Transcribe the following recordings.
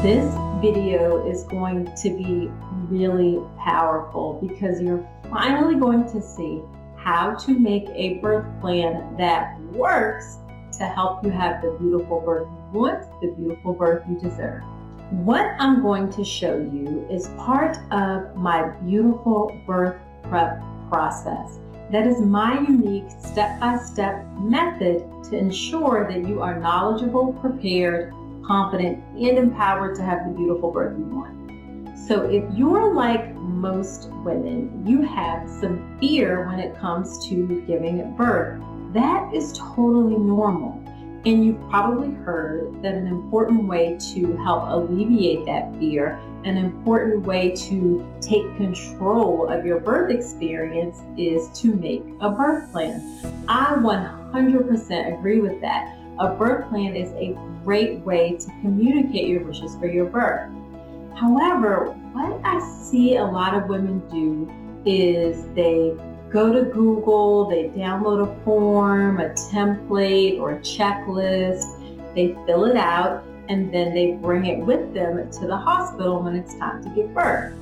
This video is going to be really powerful because you're finally going to see how to make a birth plan that works to help you have the beautiful birth you want, the beautiful birth you deserve. What I'm going to show you is part of my beautiful birth prep process. That is my unique step-by-step method to ensure that you are knowledgeable, prepared, confident, and empowered to have the beautiful birth you want. So if you're like most women, you have some fear when it comes to giving birth. That is totally normal. And you've probably heard that an important way to help alleviate that fear, an important way to take control of your birth experience is to make a birth plan. I 100% agree with that. A birth plan is a great way to communicate your wishes for your birth. However, what I see a lot of women do is they go to Google, they download a form, a template, or a checklist, they fill it out, and then they bring it with them to the hospital when it's time to give birth.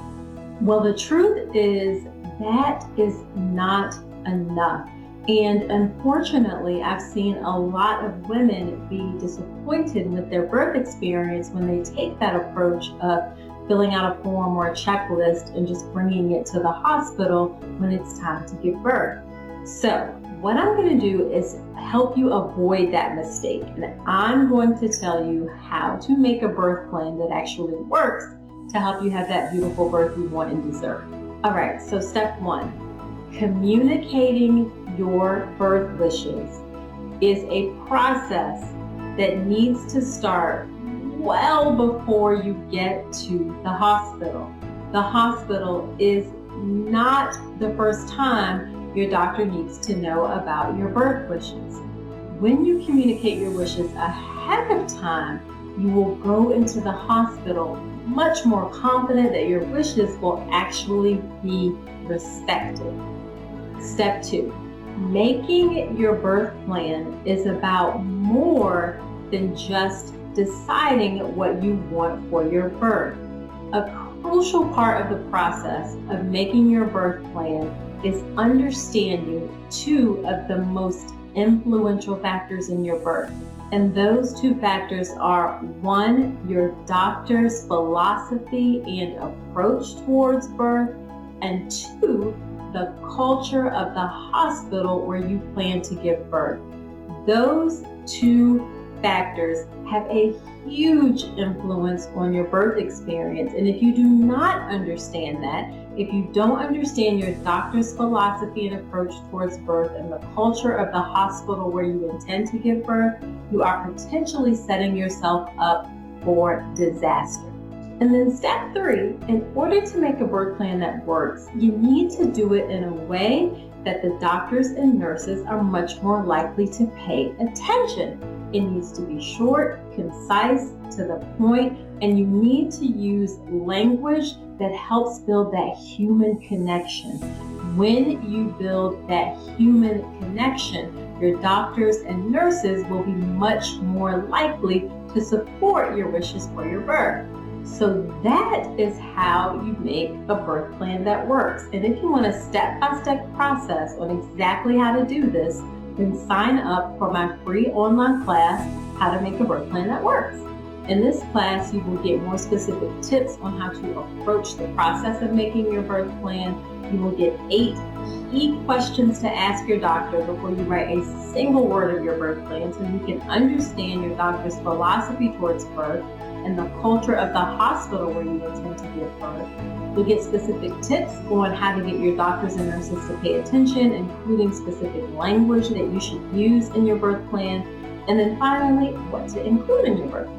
Well, the truth is that is not enough. And unfortunately, I've seen a lot of women be disappointed with their birth experience when they take that approach of filling out a form or a checklist and just bringing it to the hospital when it's time to give birth. So what I'm going to do is help you avoid that mistake. And I'm going to tell you how to make a birth plan that actually works to help you have that beautiful birth you want and deserve. All right, so step one, communicating your birth wishes is a process that needs to start well before you get to the hospital. The hospital is not the first time your doctor needs to know about your birth wishes. When you communicate your wishes ahead of time, you will go into the hospital much more confident that your wishes will actually be respected. Step two, making your birth plan is about more than just deciding what you want for your birth. A crucial part of the process of making your birth plan is understanding two of the most influential factors in your birth. And those two factors are, one, your doctor's philosophy and approach towards birth, and two, the culture of the hospital where you plan to give birth. Those two factors have a huge influence on your birth experience. And if you do not understand that, if you don't understand your doctor's philosophy and approach towards birth and the culture of the hospital where you intend to give birth, you are potentially setting yourself up for disaster. And then step three, in order to make a birth plan that works, you need to do it in a way that the doctors and nurses are much more likely to pay attention. It needs to be short, concise, to the point, and you need to use language that helps build that human connection. When you build that human connection, your doctors and nurses will be much more likely to support your wishes for your birth. So that is how you make a birth plan that works. And if you want a step-by-step process on exactly how to do this, then sign up for my free online class, How to Make a Birth Plan That Works. In this class, you will get more specific tips on how to approach the process of making your birth plan. You will get 8 key questions to ask your doctor before you write a single word of your birth plan so you can understand your doctor's philosophy towards birth and the culture of the hospital where you intend to give birth. You'll get specific tips on how to get your doctors and nurses to pay attention, including specific language that you should use in your birth plan. And then finally, what to include in your birth plan.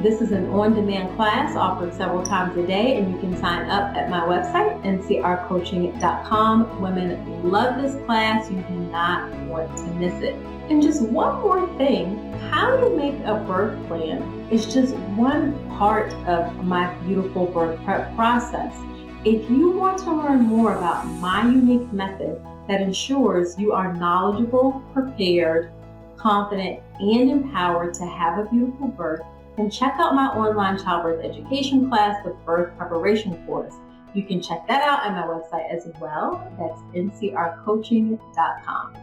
This is an on-demand class offered several times a day, and you can sign up at my website, ncrcoaching.com. Women love this class. You do not want to miss it. And just one more thing, how to make a birth plan is just one part of my beautiful birth prep process. If you want to learn more about my unique method that ensures you are knowledgeable, prepared, confident, and empowered to have a beautiful birth, then check out my online childbirth education class, the birth preparation course. You can check that out on my website as well. That's ncrcoaching.com.